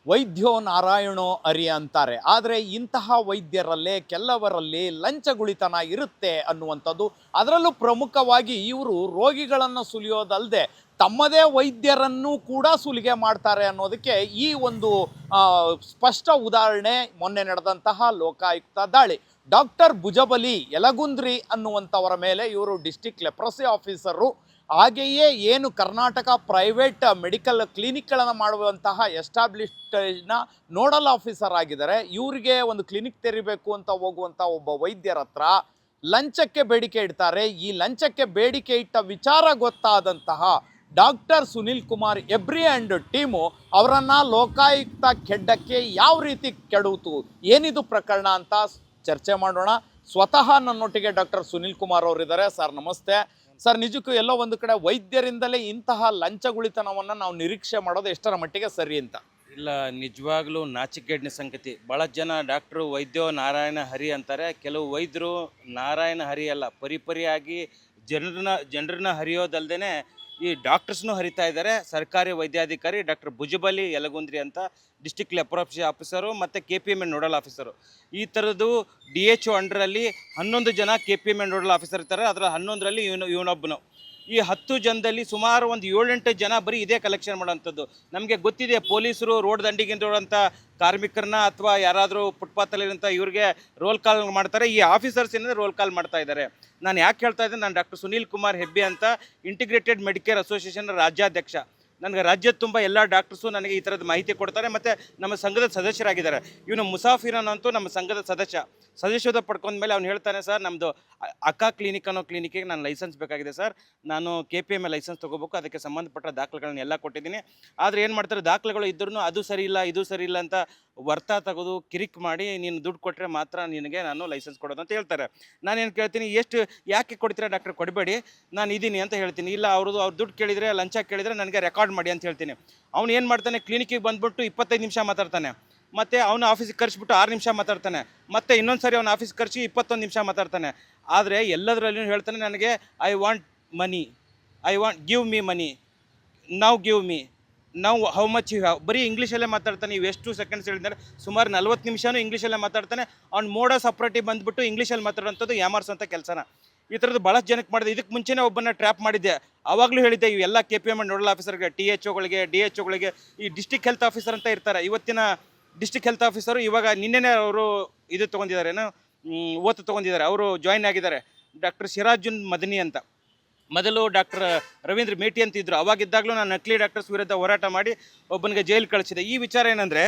ವೈದ್ಯೋ ನಾರಾಯಣೋ ಹರಿ ಅಂತಾರೆ. ಆದರೆ ಇಂತಹ ವೈದ್ಯರಲ್ಲೇ ಕೆಲವರಲ್ಲಿ ಲಂಚಗುಳಿತನ ಇರುತ್ತೆ ಅನ್ನುವಂಥದ್ದು. ಅದರಲ್ಲೂ ಪ್ರಮುಖವಾಗಿ ಇವರು ರೋಗಿಗಳನ್ನು ಸುಲಿಯೋದಲ್ಲದೆ ತಮ್ಮದೇ ವೈದ್ಯರನ್ನು ಕೂಡ ಸುಲಿಗೆ ಮಾಡ್ತಾರೆ ಅನ್ನೋದಕ್ಕೆ ಈ ಒಂದು ಸ್ಪಷ್ಟ ಉದಾಹರಣೆ ಮೊನ್ನೆ ನಡೆದಂತಹ ಲೋಕಾಯುಕ್ತ ದಾಳಿ. ಡಾಕ್ಟರ್ ಭುಜಬಲಿ ಯಲಗುಂದ್ರಿ ಅನ್ನುವಂಥವರ ಮೇಲೆ ಇವರು ಡಿಸ್ಟಿಕ್ ಲೆಪ್ರಸಿ ಆಫೀಸರು, ಹಾಗೆಯೇ ಏನು ಕರ್ನಾಟಕ ಪ್ರೈವೇಟ್ ಮೆಡಿಕಲ್ ಕ್ಲಿನಿಕ್ಗಳನ್ನು ಮಾಡುವಂತಹ ಎಸ್ಟಾಬ್ಲಿಷ್ಡ್ನ ನೋಡಲ್ ಆಫೀಸರ್ ಆಗಿದ್ದಾರೆ. ಇವರಿಗೆ ಒಂದು ಕ್ಲಿನಿಕ್ ತೆರಿಬೇಕು ಅಂತ ಹೋಗುವಂಥ ಒಬ್ಬ ವೈದ್ಯರ ಹತ್ರ ಲಂಚಕ್ಕೆ ಬೇಡಿಕೆ ಇಡ್ತಾರೆ. ಈ ಲಂಚಕ್ಕೆ ಬೇಡಿಕೆ ಇಟ್ಟ ವಿಚಾರ ಗೊತ್ತಾದಂತಹ ಡಾಕ್ಟರ್ ಸುನಿಲ್ ಕುಮಾರ್ ಎಬ್ರಿ ಆ್ಯಂಡ್ ಟೀಮು ಅವರನ್ನು ಲೋಕಾಯುಕ್ತ ಕೆಡ್ಡಕ್ಕೆ ಯಾವ ರೀತಿ ಕೆಡುವುದು, ಏನಿದು ಪ್ರಕರಣ ಅಂತ ಚರ್ಚೆ ಮಾಡೋಣ. ಸ್ವತಃ ನನ್ನೊಟ್ಟಿಗೆ ಡಾಕ್ಟರ್ ಸುನಿಲ್ ಕುಮಾರ್ ಅವರಿದ್ದಾರೆ. ಸರ್ ನಮಸ್ತೆ. ಸರ್, ನಿಜಕ್ಕೂ ಎಲ್ಲೋ ಒಂದು ಕಡೆ ವೈದ್ಯರಿಂದಲೇ ಇಂತಹ ಲಂಚಗುಳಿತನವನ್ನು ನಾವು ನಿರೀಕ್ಷೆ ಮಾಡೋದು ಎಷ್ಟರ ಮಟ್ಟಿಗೆ ಸರಿ ಅಂತ? ಇಲ್ಲ, ನಿಜವಾಗ್ಲೂ ನಾಚಿಕೆಗೇಡಿನ ಸಂಗತಿ. ಭಾಳ ಜನ ಡಾಕ್ಟ್ರು ವೈದ್ಯೋ ನಾರಾಯಣ ಹರಿ ಅಂತಾರೆ. ಕೆಲವು ವೈದ್ಯರು ನಾರಾಯಣ ಹರಿ ಅಲ್ಲ, ಪರಿಪರಿಯಾಗಿ ಜನರನ್ನ ಹರಿಯೋದಲ್ದೇ ಈ ಡಾಕ್ಟರ್ಸ್ನೂ ಹರಿತಾ ಇದ್ದಾರೆ. ಸರ್ಕಾರಿ ವೈದ್ಯಾಧಿಕಾರಿ ಡಾಕ್ಟರ್ ಭುಜಬಲಿ ಯಲಗುಂದ್ರಿ ಅಂತ ಡಿಸ್ಟಿಕ್ ಲೆಪ್ರಸಿ ಆಫೀಸರು ಮತ್ತು KPMN ನೋಡಲ್ ಆಫೀಸರು. ಈ ಥರದ್ದು DHO ಅಂಡರಲ್ಲಿ 11 ಜನ KPMN ನೋಡಲ್ ಆಫೀಸರ್ ಇರ್ತಾರೆ. ಅದರ 11ರಲ್ಲಿ ಇವನೊಬ್ಬನು. ಈ 10 ಜನದಲ್ಲಿ ಸುಮಾರು ಒಂದು 7-8 ಜನ ಬರೀ ಇದೇ ಕಲೆಕ್ಷನ್ ಮಾಡೋವಂಥದ್ದು. ನಮಗೆ ಗೊತ್ತಿದೆ, ಪೊಲೀಸರು ರೋಡ್ ದಂಡಿಗಿಂತ ಕಾರ್ಮಿಕರನ್ನ ಅಥವಾ ಯಾರಾದರೂ ಫುಟ್ಪಾತಲ್ಲಿರೋಂಥ ಇವ್ರಿಗೆ ರೋಲ್ ಕಾಲ್ ಮಾಡ್ತಾರೆ. ಈ ಆಫೀಸರ್ಸ್ ಏನಿದೆ ರೋಲ್ ಕಾಲ್ ಮಾಡ್ತಾ ಇದ್ದಾರೆ. ನಾನು ಯಾಕೆ ಹೇಳ್ತಾ ಇದ್ದೀನಿ, ನಾನು ಡಾಕ್ಟರ್ ಸುನೀಲ್ ಕುಮಾರ್ ಹೆಬ್ಬೆ ಅಂತ ಇಂಟಿಗ್ರೇಟೆಡ್ ಮೆಡಿಕೇರ್ ಅಸೋಸಿಯೇಷನ್ ರಾಜ್ಯಾಧ್ಯಕ್ಷ. ನನಗೆ ರಾಜ್ಯದ ತುಂಬ ಎಲ್ಲ ಡಾಕ್ಟರ್ಸು ನನಗೆ ಈ ಥರದ ಮಾಹಿತಿ ಕೊಡ್ತಾರೆ ಮತ್ತು ನಮ್ಮ ಸಂಘದ ಸದಸ್ಯರಾಗಿದ್ದಾರೆ. ಇವನು ಮುಸಾಫಿರನ್ ಅಂತೂ ನಮ್ಮ ಸಂಘದ ಸದಸ್ಯದ ಪಡ್ಕೊಂಡ್ಮೇಲೆ ಅವ್ನು ಹೇಳ್ತಾನೆ, ಸರ್ ನಮ್ಮದು ಅಕ್ಕಾ ಕ್ಲಿನಿಕ್ ಅನ್ನೋ ಕ್ಲಿನಿಕ್ಕಿಗೆ ನಾನು ಲೈಸೆನ್ಸ್ ಬೇಕಾಗಿದೆ ಸರ್, ನಾನು KPML ಲೈಸೆನ್ಸ್ ತೊಗೋಬೇಕು, ಅದಕ್ಕೆ ಸಂಬಂಧಪಟ್ಟ ದಾಖಲೆಗಳನ್ನ ಎಲ್ಲ ಕೊಟ್ಟಿದ್ದೀನಿ. ಆದರೆ ಏನು ಮಾಡ್ತಾರೆ, ದಾಖಲೆಗಳು ಇದ್ರೂ ಅದು ಸರಿ ಇಲ್ಲ ಇದು ಸರಿ ಇಲ್ಲ ಅಂತ ವರ್ತ ತೆಗೆದು ಕಿರಿಕ್ ಮಾಡಿ, ನೀನು ದುಡ್ಡು ಕೊಟ್ಟರೆ ಮಾತ್ರ ನಿನಗೆ ನಾನು ಲೈಸೆನ್ಸ್ ಕೊಡೋದು ಅಂತ ಹೇಳ್ತಾರೆ. ನಾನೇನು ಕೇಳ್ತೀನಿ, ಯಾಕೆ ಕೊಡ್ತೀರಾ ಡಾಕ್ಟರ್, ಕೊಡಬೇಡಿ, ನಾನು ಇದ್ದೀನಿ ಅಂತ ಹೇಳ್ತೀನಿ. ಇಲ್ಲ, ಅವ್ರು ದುಡ್ಡು ಕೇಳಿದರೆ, ಲಂಚ ಕೇಳಿದರೆ ನನಗೆ ರೆಕಾರ್ಡ್ ಮಾಡಿ ಅಂತ ಹೇಳ್ತೀನಿ. ಅವ್ನು ಏನು ಮಾಡ್ತಾನೆ, ಕ್ಲಿನಿಕ್ಕಿಗೆ ಬಂದುಬಿಟ್ಟು 25 ನಿಮಿಷ ಮಾತಾಡ್ತಾನೆ, ಮತ್ತು ಅವನ ಆಫೀಸಿಗೆ ಕರೆಸಿಬಿಟ್ಟು 6 ನಿಮಿಷ ಮಾತಾಡ್ತಾನೆ, ಮತ್ತು ಇನ್ನೊಂದು ಸರಿ ಅವನ ಆಫೀಸ್ಗೆ ಕರೆಸಿ 21 ನಿಮಿಷ ಮಾತಾಡ್ತಾನೆ. ಆದರೆ ಎಲ್ಲದರಲ್ಲೂ ಹೇಳ್ತಾನೆ, ನನಗೆ I want money, give me money, give me, how much you have. ಬರೀ ಇಂಗ್ಲೀಷಲ್ಲೇ ಮಾತಾಡ್ತಾನೆ. ಇವು ಎಷ್ಟು ಸೆಕೆಂಡ್ಸ್ ಹೇಳಿದ್ದಾರೆ, ಸುಮಾರು 40 ನಿಮಿಷನೂ ಇಂಗ್ಲೀಷಲ್ಲೇ ಮಾತಾಡ್ತಾನೆ. ಅವ್ನು ಮೋಡಸ್ ಆಪರೇಟಿವ್ ಬಂದುಬಿಟ್ಟು ಇಂಗ್ಲೀಷಲ್ಲಿ ಮಾತಾಡೋಂಥದ್ದು ಯಾಮಾರಿಸೋಂಥ ಕೆಲಸನ. ಈ ಥರದ್ದು ಭಾಳಷ್ಟು ಜನಕ್ಕೆ ಮಾಡಿದೆ. ಇದಕ್ಕೆ ಮುಂಚೆನೇ ಒಬ್ಬನ ಟ್ರ್ಯಾಪ್ ಮಾಡಿದ್ದೆ. ಆವಾಗಲೂ ಹೇಳಿದ್ದೆ, ಇವೆಲ್ಲ KPMN ನೋಡಲ್ ಆಫೀಸರ್ಗೆ, THOಗಳಿಗೆ, DHOಗಳಿಗೆ, ಈ ಡಿಸ್ಟಿಕ್ ಹೆಲ್ತ್ ಆಫೀಸರ್ ಅಂತ ಇರ್ತಾರೆ. ಇವತ್ತಿನ ಡಿಸ್ಟಿಕ್ ಹೆಲ್ತ್ ಆಫೀಸರು ಇವಾಗ ನಿನ್ನೆನೇ ಅವರು ಇದು ತೊಗೊಂಡಿದ್ದಾರೆ, ಓತು ತೊಗೊಂಡಿದ್ದಾರೆ, ಅವರು ಜಾಯಿನ್ ಆಗಿದ್ದಾರೆ. ಡಾಕ್ಟರ್ ಸಿರಾಜುನ್ ಮದನಿ ಅಂತ. ಮೊದಲು ಡಾಕ್ಟರ್ ರವೀಂದ್ರ ಮೇಟಿ ಅಂತಿದ್ರು. ಅವಾಗಿದ್ದಾಗಲೂ ನಾನು ನಕಲಿ ಡಾಕ್ಟರ್ಸ್ ವಿರುದ್ಧ ಹೋರಾಟ ಮಾಡಿ ಒಬ್ಬನಿಗೆ ಜೈಲು ಕಳಿಸಿದೆ. ಈ ವಿಚಾರ ಏನಂದರೆ,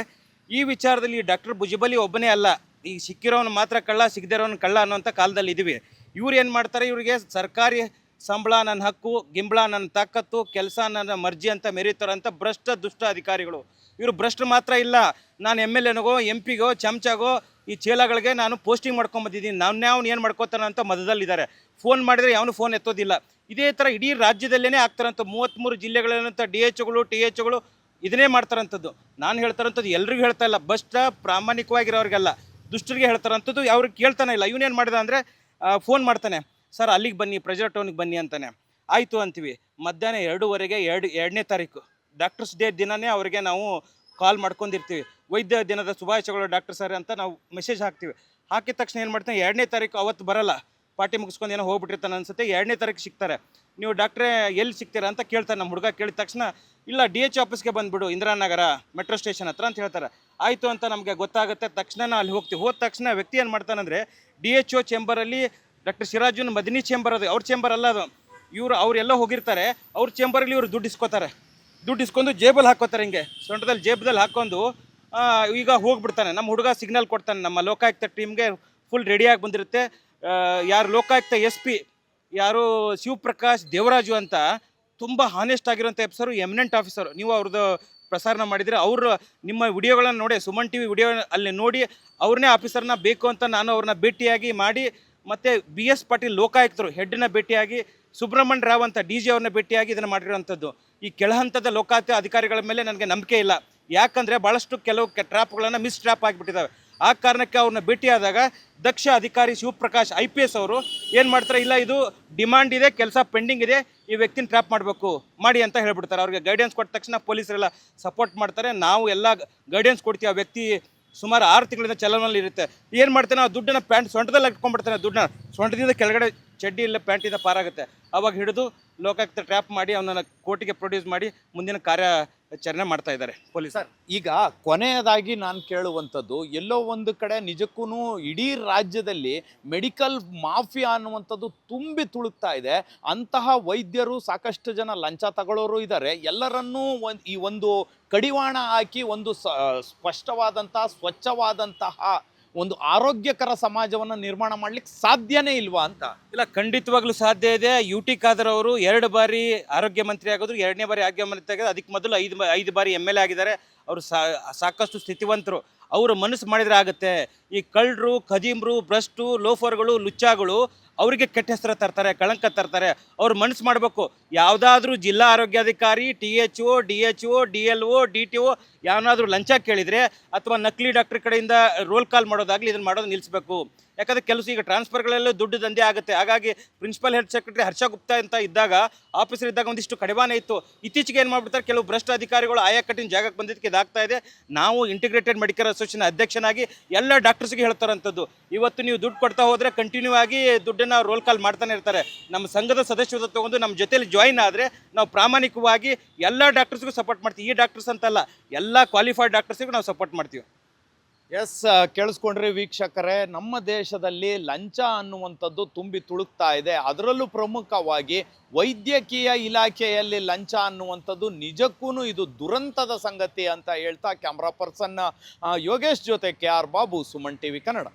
ಈ ವಿಚಾರದಲ್ಲಿ ಡಾಕ್ಟರ್ ಭುಜಬಲಿ ಒಬ್ಬನೇ ಅಲ್ಲ, ಈ ಸಿಕ್ಕಿರೋನು ಮಾತ್ರ ಕಳ್ಳ, ಸಿಗದಿರೋನು ಕಳ್ಳ ಅನ್ನೋಂಥ ಕಾಲದಲ್ಲಿ ಇದ್ದೀವಿ. ಇವ್ರು ಏನು ಮಾಡ್ತಾರೆ, ಇವರಿಗೆ ಸರ್ಕಾರಿ ಸಂಬಳ ನನ್ನ ಹಕ್ಕು, ಗಿಂಬಳ ನನ್ನ ತಾಕತ್ತು, ಕೆಲಸ ನನ್ನ ಮರ್ಜಿ ಅಂತ ಮೆರೀತಾರಂಥ ಭ್ರಷ್ಟ ದುಷ್ಟ ಅಧಿಕಾರಿಗಳು. ಇವರು ಭ್ರಷ್ಟರು ಮಾತ್ರ ಇಲ್ಲ, ನಾನು MLAನಗೋ MP ಗೋ ಚಮಚಾಗೋ ಈ ಚೇಲಾಗಳಿಗೆ ನಾನು ಪೋಸ್ಟಿಂಗ್ ಮಾಡ್ಕೊಂಬಂದಿದ್ದೀನಿ, ಅವ್ನು ಏನು ಮಾಡ್ಕೋತಾನೆ ಅಂತ ಮದದಲ್ಲಿದ್ದಾರೆ. ಫೋನ್ ಮಾಡಿದರೆ ಯಾವನು ಫೋನ್ ಎತ್ತೋದಿಲ್ಲ. ಇದೇ ಥರ ಇಡೀ ರಾಜ್ಯದಲ್ಲೇ ಆಗ್ತಾರಂಥ 33 ಜಿಲ್ಲೆಗಳಂಥ DHOಗಳು THOಗಳು ಇದನ್ನೇ ಮಾಡ್ತಾರಂಥದ್ದು. ನಾನು ಹೇಳ್ತಾರಂಥದ್ದು ಎಲ್ರಿಗೂ ಹೇಳ್ತಾ ಇಲ್ಲ, ಭ್ರಷ್ಟ ಪ್ರಾಮಾಣಿಕವಾಗಿರೋರಿಗೆಲ್ಲ, ದುಷ್ಟರಿಗೆ ಹೇಳ್ತಾರಂಥದ್ದು. ಅವ್ರಿಗೆ ಕೇಳ್ತಾನೆ ಇಲ್ಲ. ಇವನೇನು ಮಾಡಿದ ಅಂದರೆ, ಫೋನ್ ಮಾಡ್ತಾನೆ, ಸರ್ ಅಲ್ಲಿಗೆ ಬನ್ನಿ, ಪ್ರೆಜರ್ ಟೌನಿಗೆ ಬನ್ನಿ ಅಂತಾನೆ. ಆಯಿತು ಅಂತೀವಿ. ಮಧ್ಯಾಹ್ನ 2:15 2ನೇ ತಾರೀಕು ಡಾಕ್ಟರ್ಸ್ ಡೇ ದಿನವೇ ಅವರಿಗೆ ನಾವು ಕಾಲ್ ಮಾಡ್ಕೊಂಡಿರ್ತೀವಿ. ವೈದ್ಯ ದಿನದ ಶುಭಾಶಯಗಳು ಡಾಕ್ಟರ್ ಸರ್ ಅಂತ ನಾವು ಮೆಸೇಜ್ ಹಾಕ್ತೀವಿ. ಹಾಕಿದ ತಕ್ಷಣ ಏನು ಮಾಡ್ತಾನೆ, 2ನೇ ತಾರೀಕು ಅವತ್ತು ಬರಲ್ಲ, ಪಾರ್ಟಿ ಮುಗಿಸ್ಕೊಂಡು ಏನೋ ಹೋಗ್ಬಿಟ್ಟಿರ್ತಾನೆ ಅನ್ಸುತ್ತೆ. 2ನೇ ತಾರೀಕು ಸಿಗ್ತಾರೆ. ನೀವು ಡಾಕ್ಟ್ರೇ ಎಲ್ಲಿ ಸಿಗ್ತೀರಾ ಅಂತ ಕೇಳ್ತಾರೆ. ನಮ್ಮ ಹುಡುಗ ಕೇಳಿದ ತಕ್ಷಣ, ಇಲ್ಲ DHO ಆಫೀಸ್ಗೆ ಬಂದುಬಿಡು, ಇಂದಿರಾನಗರ ಮೆಟ್ರೋ ಸ್ಟೇಷನ್ ಹತ್ರ ಅಂತ ಹೇಳ್ತಾರೆ. ಆಯಿತು ಅಂತ ನಮಗೆ ಗೊತ್ತಾಗುತ್ತೆ. ತಕ್ಷಣ ಅಲ್ಲಿ ಹೋಗ್ತೀವಿ. ಹೋದ ತಕ್ಷಣ ವ್ಯಕ್ತಿ ಏನು ಮಾಡ್ತಾನಂದರೆ, DHO ಚೇಂಬರಲ್ಲಿ ಡಾಕ್ಟರ್ ಸಿರಾಜುನ್ ಮದನಿ ಚೇಂಬರ್, ಅದು ಅವ್ರ ಚೇಂಬರ್ ಅಲ್ಲ ಅದು. ಅವರೆಲ್ಲ ಹೋಗಿರ್ತಾರೆ. ಅವ್ರ ಚೇಂಬರಲ್ಲಿ ಇವರು ದುಡ್ಡು ಇಸ್ಕೋತಾರೆ. ದುಡ್ಡು ಇಸ್ಕೊಂಡು ಜೇಬಲ್ಲಿ ಹಾಕೋತಾರೆ, ಹಿಂಗೆ ಸೊಂಟದಲ್ಲಿ ಜೇಬದಲ್ಲಿ ಹಾಕ್ಕೊಂಡು ಈಗ ಹೋಗ್ಬಿಡ್ತಾನೆ. ನಮ್ಮ ಹುಡುಗ ಸಿಗ್ನಲ್ ಕೊಡ್ತಾನೆ. ನಮ್ಮ ಲೋಕಾಯುಕ್ತ ಟೀಮ್ಗೆ ಫುಲ್ ರೆಡಿಯಾಗಿ ಬಂದಿರುತ್ತೆ. ಯಾರು ಲೋಕಾಯುಕ್ತ SP ಯಾರು ಶಿವಪ್ರಕಾಶ್ ದೇವರಾಜು ಅಂತ, ತುಂಬ ಹಾನೆಸ್ಟ್ ಆಗಿರೋಂಥ ಎಫ್ಸರು, ಎಮಿನೆಂಟ್ ಆಫೀಸರು. ನೀವು ಅವ್ರದ್ದು ಪ್ರಸಾರ ಮಾಡಿದರೆ, ಅವರು ನಿಮ್ಮ ವಿಡಿಯೋಗಳನ್ನು ನೋಡಿ, ಸುಮನ್ TV ವಿಡಿಯೋ ಅಲ್ಲಿ ನೋಡಿ ಅವ್ರನ್ನೇ ಆಫೀಸರ್ನ ಬೇಕು ಅಂತ ನಾನು ಅವ್ರನ್ನ ಭೇಟಿಯಾಗಿ ಮಾಡಿ, ಮತ್ತು BS ಪಾಟೀಲ್ ಲೋಕಾಯುಕ್ತರು ಹೆಡ್ನ ಭೇಟಿಯಾಗಿ, ಸುಬ್ರಹ್ಮಣ್ಯ ರಾವ್ ಅಂತ DG ಅವ್ರನ್ನ ಭೇಟಿಯಾಗಿ ಇದನ್ನು ಮಾಡಿರೋವಂಥದ್ದು. ಈ ಕೆಳಹಂತದ ಲೋಕಾಯುಕ್ತ ಅಧಿಕಾರಿಗಳ ಮೇಲೆ ನನಗೆ ನಂಬಿಕೆ ಇಲ್ಲ. ಯಾಕಂದರೆ ಭಾಳಷ್ಟು ಕೆಲವು ಟ್ರ್ಯಾಪ್ಗಳನ್ನು ಮಿಸ್ ಟ್ರ್ಯಾಪ್ ಆಗಿಬಿಟ್ಟಿದ್ದಾವೆ. ಆ ಕಾರಣಕ್ಕೆ ಅವ್ರನ್ನ ಭೇಟಿಯಾದಾಗ ದಕ್ಷ ಅಧಿಕಾರಿ ಶಿವಪ್ರಕಾಶ್ IPS ಅವರು ಏನು ಮಾಡ್ತಾರೆ, ಇಲ್ಲ ಇದು ಡಿಮಾಂಡ್ ಇದೆ, ಕೆಲಸ ಪೆಂಡಿಂಗ್ ಇದೆ, ಈ ವ್ಯಕ್ತಿನ ಟ್ರ್ಯಾಪ್ ಮಾಡಬೇಕು ಮಾಡಿ ಅಂತ ಹೇಳ್ಬಿಡ್ತಾರೆ. ಅವ್ರಿಗೆ ಗೈಡೆನ್ಸ್ ಕೊಟ್ಟ ತಕ್ಷಣ ಪೊಲೀಸರೆಲ್ಲ ಸಪೋರ್ಟ್ ಮಾಡ್ತಾರೆ. ನಾವು ಎಲ್ಲ ಗೈಡೆನ್ಸ್ ಕೊಡ್ತೀವಿ. ಆ ವ್ಯಕ್ತಿ ಸುಮಾರು 6 ತಿಂಗಳಿಂದ ಚಲನಲ್ಲಿ ಇರುತ್ತೆ. ಏನು ಮಾಡ್ತಾನೆ, ಆ ದುಡ್ಡನ್ನು ಪ್ಯಾಂಟ್ ಸೊಂಟದಲ್ಲಿ ಇಟ್ಕೊಂಡ್ಬಿಡ್ತಾನೆ. ದುಡ್ಡನ್ನ ಸೊಂಟದಿಂದ ಕೆಳಗಡೆ ಚಡ್ಡಿ ಇಲ್ಲ ಪ್ಯಾಂಟಿಂದ ಪಾರಾಗುತ್ತೆ. ಅವಾಗ ಹಿಡಿದು ಲೋಕಾಯುಕ್ತ ಟ್ರ್ಯಾಪ್ ಮಾಡಿ ಅವನನ್ನು ಕೋರ್ಟಿಗೆ ಪ್ರೊಡ್ಯೂಸ್ ಮಾಡಿ ಮುಂದಿನ ಕಾರ್ಯಾಚರಣೆ ಮಾಡ್ತಾ ಇದ್ದಾರೆ ಪೊಲೀಸರು. ಈಗ ಕೊನೆಯದಾಗಿ ನಾನು ಕೇಳುವಂಥದ್ದು, ಎಲ್ಲೋ ಒಂದು ಕಡೆ ನಿಜಕ್ಕೂ ಇಡೀ ರಾಜ್ಯದಲ್ಲಿ ಮೆಡಿಕಲ್ ಮಾಫಿಯಾ ಅನ್ನುವಂಥದ್ದು ತುಂಬಿ ತುಳುಕ್ತಾ ಇದೆ. ಅಂತಹ ವೈದ್ಯರು ಸಾಕಷ್ಟು ಜನ ಲಂಚ ತಗೊಳ್ಳೋರು ಇದ್ದಾರೆ. ಎಲ್ಲರನ್ನೂ ಈ ಒಂದು ಕಡಿವಾಣ ಹಾಕಿ ಒಂದು ಸ್ಪಷ್ಟವಾದಂತಹ ಸ್ವಚ್ಛವಾದಂತಹ ಒಂದು ಆರೋಗ್ಯಕರ ಸಮಾಜವನ್ನು ನಿರ್ಮಾಣ ಮಾಡ್ಲಿಕ್ಕೆ ಸಾಧ್ಯನೇ ಇಲ್ವಾ ಅಂತ? ಇಲ್ಲ, ಖಂಡಿತವಾಗ್ಲೂ ಸಾಧ್ಯ ಇದೆ. UT ಖಾದರ್ ಅವರು 2 ಬಾರಿ ಆರೋಗ್ಯ ಮಂತ್ರಿ ಆಗೋದು, 2ನೇ ಬಾರಿ ಆರೋಗ್ಯ ಮಂತ್ರಿ ಆಗೋದು, ಅದಕ್ಕೆ ಮೊದಲು 5 ಬಾರಿ MLA ಆಗಿದ್ದಾರೆ. ಅವರು ಸಾಕಷ್ಟು ಸ್ಥಿತಿವಂತರು. ಅವರು ಮನಸ್ಸು ಮಾಡಿದರೆ ಆಗುತ್ತೆ. ಈ ಕಳ್ಳರು, ಖದೀಮ್ರು, ಭ್ರಷ್ಟು, ಲೋಫರ್ಗಳು, ಲುಚ್ಚಾಗಳು ಅವರಿಗೆ ಕೆಟ್ಟ ಹೆಸರು ತರ್ತಾರೆ, ಕಳಂಕ ತರ್ತಾರೆ. ಅವ್ರು ಮನಸ್ಸು ಮಾಡಬೇಕು. ಯಾವುದಾದ್ರೂ ಜಿಲ್ಲಾ ಆರೋಗ್ಯಾಧಿಕಾರಿ, THO, DHO, DLO, DTO ಯಾವನಾದರೂ ಲಂಚ ಕೇಳಿದರೆ ಅಥವಾ ನಕಲಿ ಡಾಕ್ಟರ್ ಕಡೆಯಿಂದ ರೋಲ್ ಕಾಲ್ ಮಾಡೋದಾಗಲಿ ಇದನ್ನು ಮಾಡೋದು ನಿಲ್ಲಿಸಬೇಕು. ಯಾಕಂದರೆ ಕೆಲಸ ಈಗ ಟ್ರಾನ್ಸ್ಫರ್ಗಳಲ್ಲೂ ದುಡ್ಡು ದಂಧೆ ಆಗುತ್ತೆ. ಹಾಗಾಗಿ ಪ್ರಿನ್ಸಿಪಲ್ ಹೆಲ್ತ್ ಸೆಕ್ರೆಟರಿ ಹರ್ಷ ಗುಪ್ತಾ ಅಂತ ಇದ್ದಾಗ, ಆಫೀಸರ್ ಇದ್ದಾಗ ಒಂದಿಷ್ಟು ಕಡಿವಾಣ ಇತ್ತು. ಇತ್ತೀಚೆಗೆ ಏನು ಮಾಡಿಬಿಡ್ತಾರೆ, ಕೆಲವು ಭ್ರಷ್ಟ ಅಧಿಕಾರಿಗಳು ಆಯಾ ಕಟ್ಟಿನ ಜಾಗಕ್ಕೆ ಬಂದಿದ್ದಕ್ಕೆ ಇದಾಗ್ತಾ ಇದೆ. ನಾವು ಇಂಟಿಗ್ರೇಟೆಡ್ ಮೆಡಿಕಲ್ ಅಸೋಸಿಯೇಷನ್ ಅಧ್ಯಕ್ಷನಾಗಿ ಎಲ್ಲ ಡಾಕ್ಟರ್ಸ್ಗೆ ಹೇಳ್ತಾರಂಥದ್ದು, ಇವತ್ತು ನೀವು ದುಡ್ಡು ಕೊಡ್ತಾ ಹೋದರೆ ಕಂಟಿನ್ಯೂ ಆಗಿ ದುಡ್ಡನ್ನು ರೋಲ್ ಕಾಲ್ ಮಾಡ್ತಾನೆ ಇರ್ತಾರೆ. ನಮ್ಮ ಸಂಘದ ಸದಸ್ಯತ್ವ ತಗೊಂಡು ನಮ್ಮ ಜೊತೆಲಿ ಜಾಯಿನ್ ಆದರೆ ನಾವು ಪ್ರಾಮಾಣಿಕವಾಗಿ ಎಲ್ಲ ಡಾಕ್ಟರ್ಸ್ಗೂ ಸಪೋರ್ಟ್ ಮಾಡ್ತೀವಿ. ಈ ಡಾಕ್ಟರ್ಸ್ ಅಂತಲ್ಲ, ಎಲ್ಲ ಕ್ವಾಲಿಫೈಡ್ ಡಾಕ್ಟರ್ಸ್ಗೂ ನಾವು ಸಪೋರ್ಟ್ ಮಾಡ್ತೀವಿ. ಎಸ್, ಕೇಳಿಸ್ಕೊಂಡ್ರಿ ವೀಕ್ಷಕರೇ, ನಮ್ಮ ದೇಶದಲ್ಲಿ ಲಂಚ ಅನ್ನುವಂಥದ್ದು ತುಂಬಿ ತುಳುಕ್ತಾ ಇದೆ. ಅದರಲ್ಲೂ ಪ್ರಮುಖವಾಗಿ ವೈದ್ಯಕೀಯ ಇಲಾಖೆಯಲ್ಲಿ ಲಂಚ ಅನ್ನುವಂಥದ್ದು ನಿಜಕ್ಕೂ ಇದು ದುರಂತದ ಸಂಗತಿ ಅಂತ ಹೇಳ್ತಾ ಕ್ಯಾಮ್ರಾ ಪರ್ಸನ್ ಯೋಗೇಶ್ ಜೊತೆ KR ಬಾಬು, ಸುಮನ್ TV ಕನ್ನಡ.